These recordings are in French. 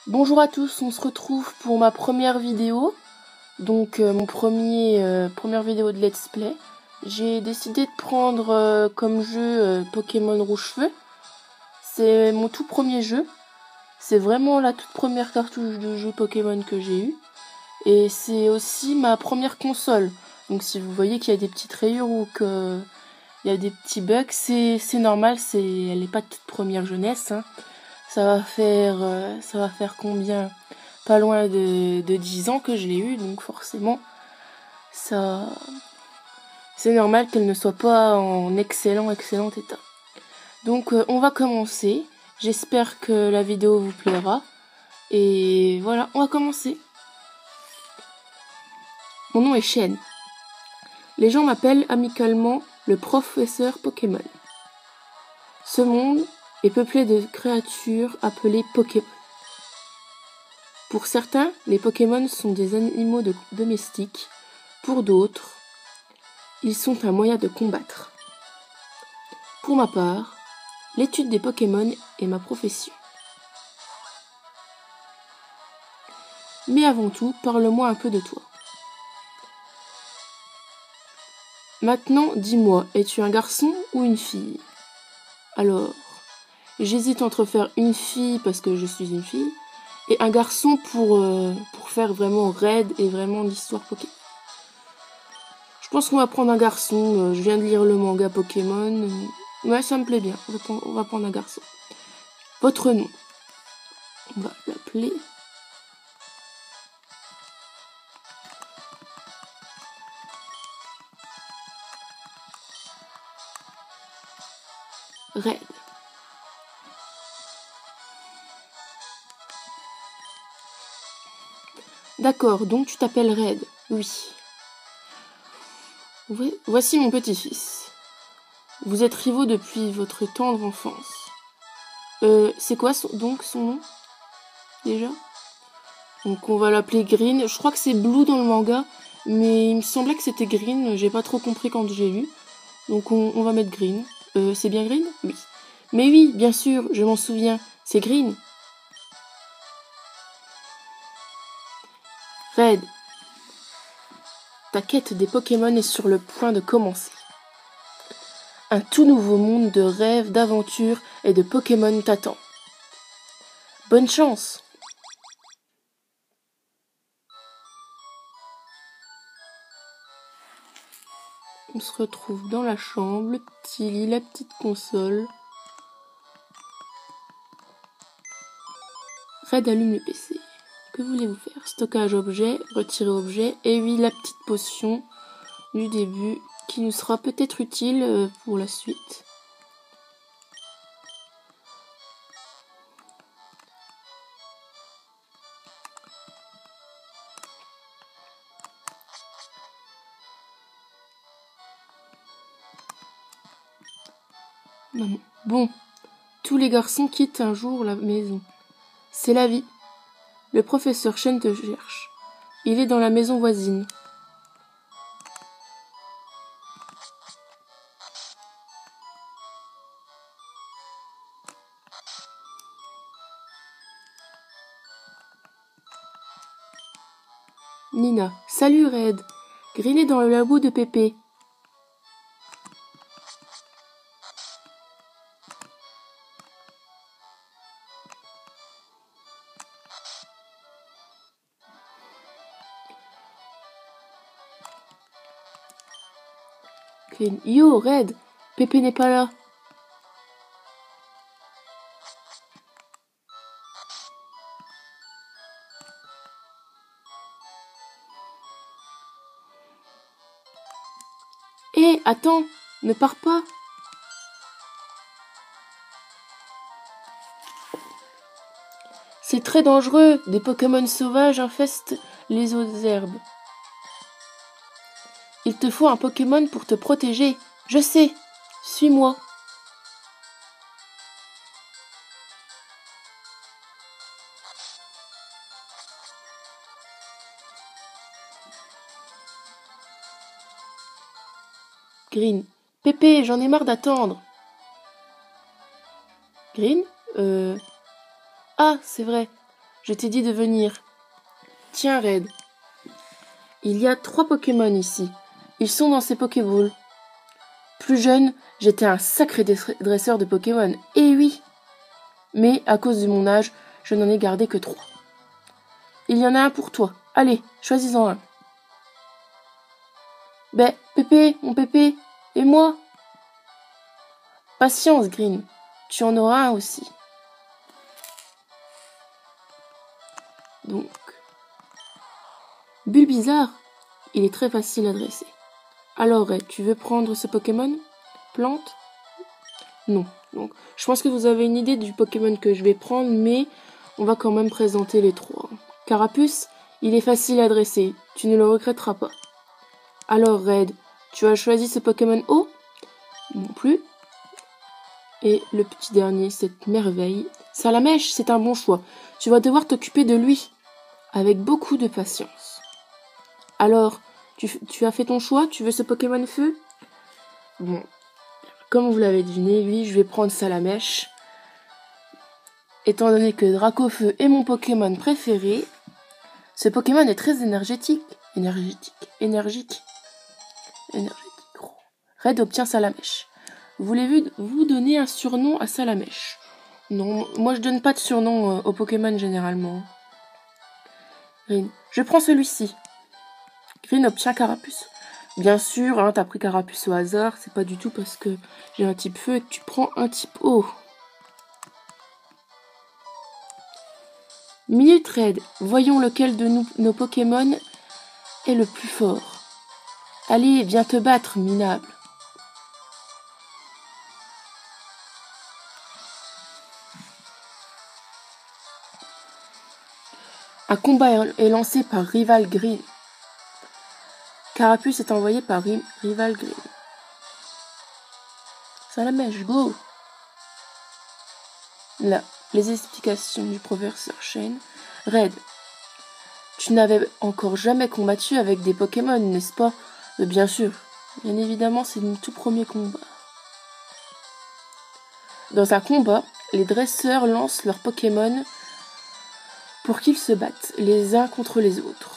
Bonjour à tous, on se retrouve pour ma première vidéo, donc première vidéo de Let's Play. J'ai décidé de prendre comme jeu Pokémon Rouge-Feu. C'est mon tout premier jeu, c'est vraiment la toute première cartouche de jeu Pokémon que j'ai eue. Et c'est aussi ma première console, donc si vous voyez qu'il y a des petites rayures ou qu'il y a des petits bugs, c'est normal, elle n'est pas de toute première jeunesse, hein. Ça va faire combien? Pas loin de 10 ans que je l'ai eu, donc forcément, ça, c'est normal qu'elle ne soit pas en excellent état. Donc, on va commencer. J'espère que la vidéo vous plaira. Et voilà, on va commencer. Mon nom est Shen. Les gens m'appellent amicalement le professeur Pokémon. Ce monde est peuplé de créatures appelées Pokémon. Pour certains, les Pokémon sont des animaux domestiques. Pour d'autres, ils sont un moyen de combattre. Pour ma part, l'étude des Pokémon est ma profession. Mais avant tout, parle-moi un peu de toi. Maintenant, dis-moi, es-tu un garçon ou une fille? Alors, j'hésite entre faire une fille parce que je suis une fille, et un garçon pour faire vraiment raid et vraiment l'histoire Pokémon. Je pense qu'on va prendre un garçon, je viens de lire le manga Pokémon, ouais, ça me plaît bien, on va prendre un garçon. Votre nom, on va l'appeler Red. D'accord, donc tu t'appelles Red, oui. Voici mon petit-fils. Vous êtes rivaux depuis votre tendre enfance. C'est quoi donc son nom, déjà? Donc on va l'appeler Green. Je crois que c'est Blue dans le manga, mais il me semblait que c'était Green. J'ai pas trop compris quand j'ai lu. Donc on va mettre Green. C'est bien Green? Oui. Mais oui, bien sûr, je m'en souviens. C'est Green. Red. Ta quête des Pokémon est sur le point de commencer. Un tout nouveau monde de rêves, d'aventures et de Pokémon t'attend. Bonne chance! On se retrouve dans la chambre, le petit lit, la petite console. Red allume le PC. Que voulez-vous faire? Stockage objet, retirer objet, et oui, la petite potion du début qui nous sera peut-être utile pour la suite. Maman. Bon, tous les garçons quittent un jour la maison. C'est la vie. Le professeur Chen te cherche. Il est dans la maison voisine. Nina. Salut Red. Green est dans le labo de Pépé. Green. Yo, Red. Pépé n'est pas là. Hé, attends, ne pars pas. C'est très dangereux, des Pokémon sauvages infestent les autres herbes. Il te faut un Pokémon pour te protéger. Je sais, suis-moi. Green. Pépé, j'en ai marre d'attendre. Green. Ah, c'est vrai. Je t'ai dit de venir. Tiens, Red. Il y a 3 Pokémon ici. Ils sont dans ces Pokéballs. Plus jeune, j'étais un sacré dresseur de Pokémon. Eh oui. Mais à cause de mon âge, je n'en ai gardé que 3. Il y en a un pour toi. Allez, choisis-en un. Ben, Pépé, mon Pépé, et moi? Patience, Green. Tu en auras un aussi. Donc, Bulbizarre, il est très facile à dresser. Alors, Red, tu veux prendre ce Pokémon? Plante? Non. Donc, je pense que vous avez une idée du Pokémon que je vais prendre, mais on va quand même présenter les 3. Carapuce, il est facile à dresser. Tu ne le regretteras pas. Alors, Red, tu as choisi ce Pokémon haut? Non plus. Et le petit dernier, cette merveille. Salamèche, c'est un bon choix. Tu vas devoir t'occuper de lui. Avec beaucoup de patience. Alors, tu as fait ton choix? Tu veux ce Pokémon feu? Bon, comme vous l'avez deviné, oui, je vais prendre Salamèche. Étant donné que Dracofeu est mon Pokémon préféré, ce Pokémon est très énergétique. Énergique. Red obtient Salamèche. Voulez-vous donner un surnom à Salamèche? Non, moi je donne pas de surnom aux Pokémon généralement. Green, je prends celui-ci. Green obtient Carapuce. Bien sûr, hein, t'as pris Carapuce au hasard, c'est pas du tout parce que j'ai un type feu et que tu prends un type eau. Minute Red, voyons lequel de nos Pokémon est le plus fort. Allez, viens te battre, minable. Un combat est lancé par Rival Green. Carapuce est envoyé par Rival Green. Salamèche, go! Là, les explications du professeur Shane. Red, tu n'avais encore jamais combattu avec des Pokémon, n'est-ce pas? Bien sûr, bien évidemment, c'est mon tout premier combat. Dans un combat, les dresseurs lancent leurs Pokémon pour qu'ils se battent les uns contre les autres.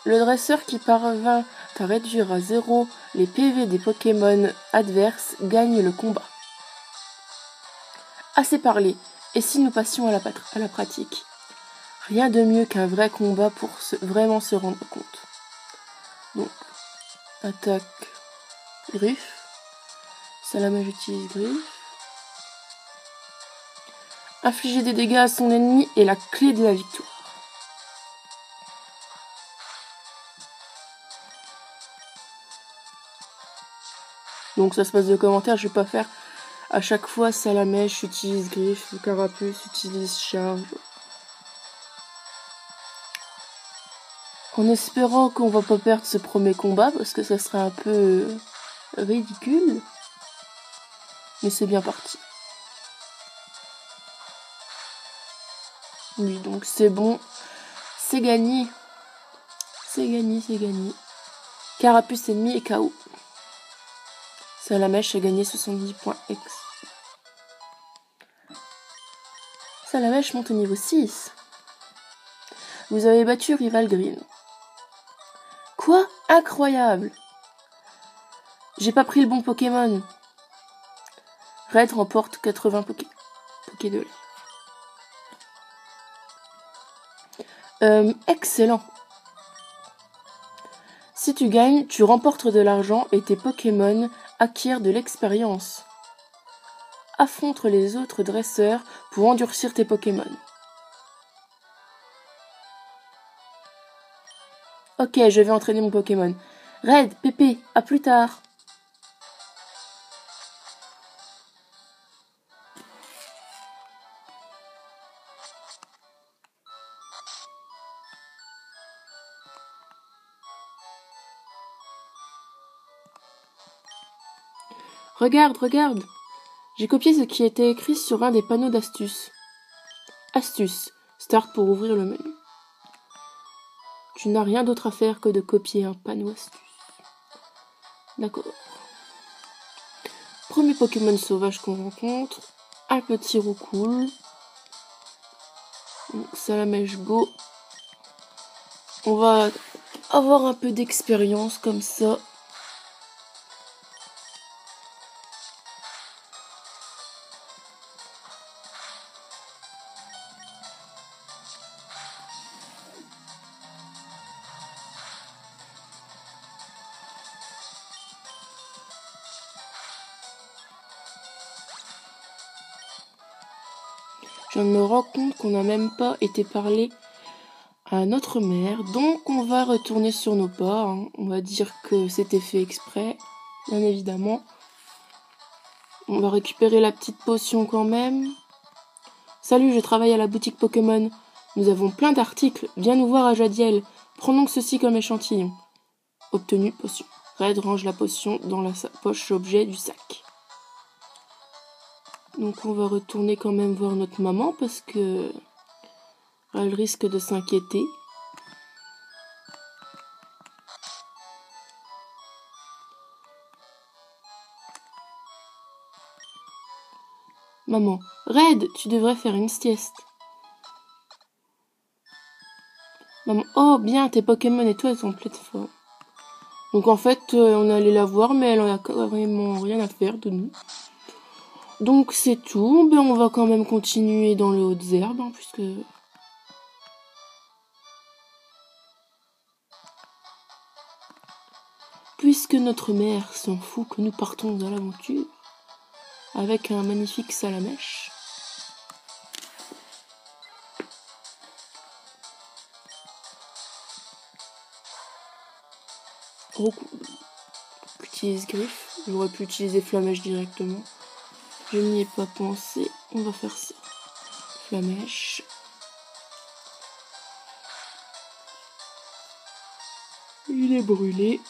Le dresseur qui parvint à réduire à 0 les PV des Pokémon adverses gagne le combat. Assez parlé, et si nous passions à la pratique? Rien de mieux qu'un vrai combat pour vraiment se rendre compte. Donc, attaque, griffe. Salamèche utilise griffe. Infliger des dégâts à son ennemi est la clé de la victoire. Donc ça se passe de commentaires, je vais pas faire à chaque fois Salamèche utilise griffe, Carapuce utilise charge. En espérant qu'on va pas perdre ce premier combat parce que ça serait un peu ridicule. Mais c'est bien parti. Oui, donc c'est bon. C'est gagné. C'est gagné. Carapuce ennemi est KO. Salamèche a gagné 70 points X. Salamèche monte au niveau 6. Vous avez battu Rival Green. Quoi? Incroyable! J'ai pas pris le bon Pokémon. Red remporte 80 Poké de lait. Excellent. Si tu gagnes, tu remportes de l'argent et tes Pokémon acquièrent de l'expérience. Affronte les autres dresseurs pour endurcir tes Pokémon. Ok, je vais entraîner mon Pokémon. Red, Pépé, à plus tard. Regarde. J'ai copié ce qui était écrit sur un des panneaux d'astuces. Astuce. Start pour ouvrir le menu. Tu n'as rien d'autre à faire que de copier un panneau astuce. D'accord. Premier Pokémon sauvage qu'on rencontre. Un petit Roucoule. Salamèche Go. On va avoir un peu d'expérience comme ça. Je me rends compte qu'on n'a même pas été parlé à notre mère, donc on va retourner sur nos pas. Hein. On va dire que c'était fait exprès, bien évidemment. On va récupérer la petite potion quand même. Salut, je travaille à la boutique Pokémon. Nous avons plein d'articles. Viens nous voir à Jadiel. Prends donc ceci comme échantillon. Obtenu, potion. Red range la potion dans la poche objet du sac. Donc on va retourner quand même voir notre maman parce que elle risque de s'inquiéter. Maman, Red, tu devrais faire une sieste. Maman, oh bien, tes Pokémon et toi, elles sont en pleine forme. Donc en fait, on allait la voir, mais elle en a carrément rien à faire de nous. Donc c'est tout. Ben, on va quand même continuer dans les hautes herbes, hein, puisque notre mère s'en fout que nous partons à l'aventure avec un magnifique salamèche. Oh, utilise griffe. J'aurais pu utiliser flamèche directement. Je n'y ai pas pensé. On va faire ça. Flamèche. Il est brûlé.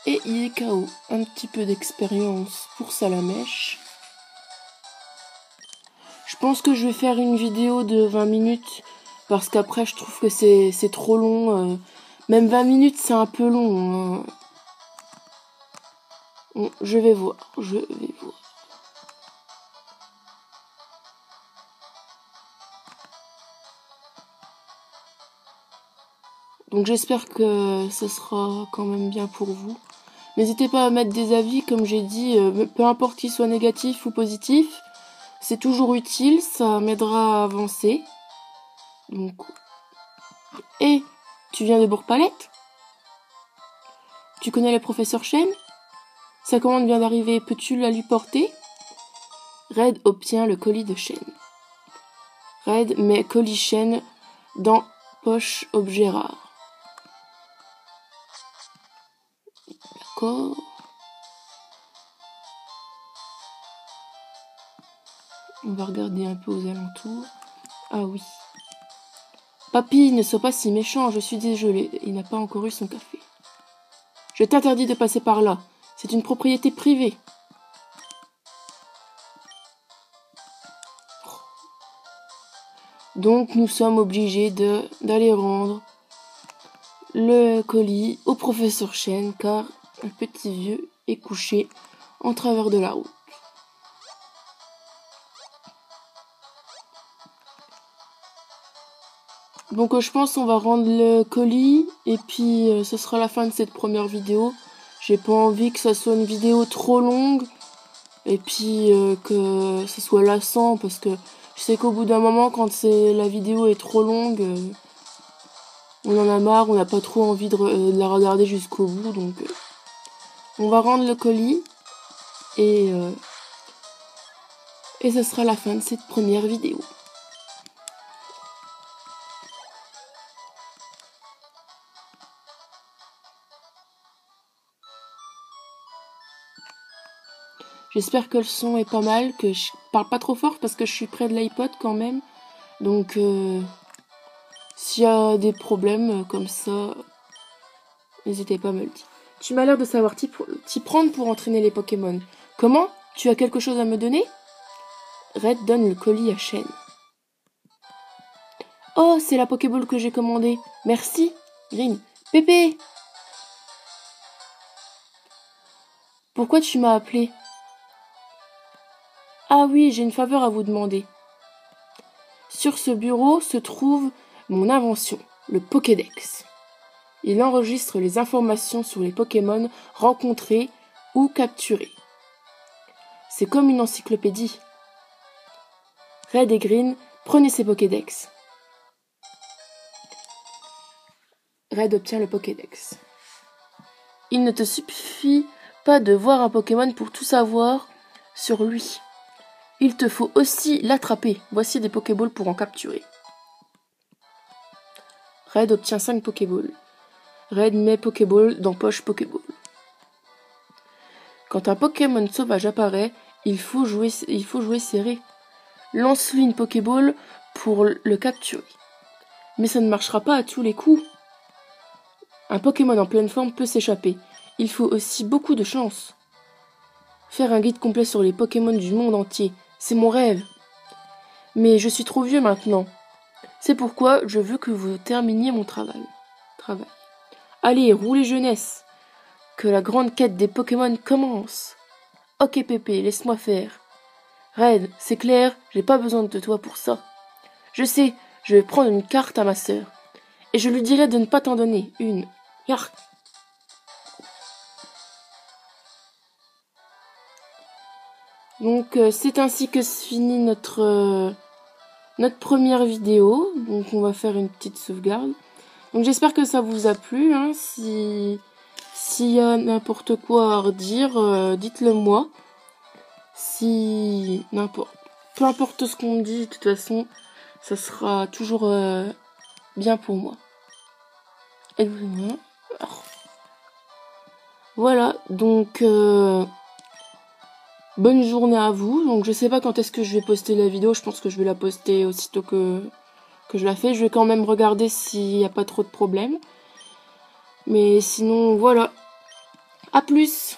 Et il est KO. Un petit peu d'expérience pour Salamèche. Je pense que je vais faire une vidéo de 20 minutes. Parce qu'après, je trouve que c'est trop long. Même 20 minutes, c'est un peu long. Hein. Bon, je vais voir. Donc j'espère que ce sera quand même bien pour vous. N'hésitez pas à mettre des avis, comme j'ai dit, peu importe qu'ils soient négatifs ou positifs. C'est toujours utile, ça m'aidera à avancer. Donc... Et tu viens de Bourg-Palette? Tu connais le professeur Chen? Sa commande vient d'arriver, peux-tu la lui porter? Red obtient le colis de Chen. Red met colis Chen dans poche objet rare. D'accord. On va regarder un peu aux alentours. Ah oui. Papy, ne sois pas si méchant, je suis désolé. Il n'a pas encore eu son café. Je t'interdis de passer par là. C'est une propriété privée. Donc nous sommes obligés d'aller rendre le colis au professeur Chen car un petit vieux est couché en travers de la route. Donc je pense qu'on va rendre le colis et puis ce sera la fin de cette première vidéo. J'ai pas envie que ça soit une vidéo trop longue et puis que ce soit lassant parce que je sais qu'au bout d'un moment quand la vidéo est trop longue, on en a marre, on n'a pas trop envie de la regarder jusqu'au bout. Donc on va rendre le colis et ce sera la fin de cette première vidéo. J'espère que le son est pas mal, que je parle pas trop fort parce que je suis près de l'iPod quand même. Donc s'il y a des problèmes comme ça, n'hésitez pas à me le dire. Tu m'as l'air de savoir t'y prendre pour entraîner les Pokémon. Comment? Tu as quelque chose à me donner? Red donne le colis à Chen. Oh, c'est la Pokéball que j'ai commandée. Merci. Green. Pépé! Pourquoi tu m'as appelé? Ah oui, j'ai une faveur à vous demander. Sur ce bureau se trouve mon invention, le Pokédex. Il enregistre les informations sur les Pokémon rencontrés ou capturés. C'est comme une encyclopédie. Red et Green, prenez ces Pokédex. Red obtient le Pokédex. Il ne te suffit pas de voir un Pokémon pour tout savoir sur lui. Il te faut aussi l'attraper. Voici des Pokéballs pour en capturer. Red obtient 5 Pokéballs. Red met Pokéball dans poche Pokéball. Quand un Pokémon sauvage apparaît, il faut jouer serré. Lance-lui une Pokéball pour le capturer. Mais ça ne marchera pas à tous les coups. Un Pokémon en pleine forme peut s'échapper. Il faut aussi beaucoup de chance. Faire un guide complet sur les Pokémon du monde entier, c'est mon rêve. Mais je suis trop vieux maintenant. C'est pourquoi je veux que vous terminiez mon travail. Allez, roulez jeunesse. Que la grande quête des Pokémon commence. Ok Pépé, laisse-moi faire. Red, c'est clair, j'ai pas besoin de toi pour ça. Je sais, je vais prendre une carte à ma sœur. Et je lui dirai de ne pas t'en donner une. Yark. Donc c'est ainsi que se finit notre première vidéo. Donc on va faire une petite sauvegarde. Donc j'espère que ça vous a plu. Hein. S'il y a n'importe quoi à redire, dites-le moi. Peu importe ce qu'on me dit, de toute façon, ça sera toujours bien pour moi. Et voilà, donc bonne journée à vous. Donc je sais pas quand est-ce que je vais poster la vidéo, je pense que je vais la poster aussitôt que je la fais. Je vais quand même regarder s'il n'y a pas trop de problèmes. Mais sinon voilà. À plus!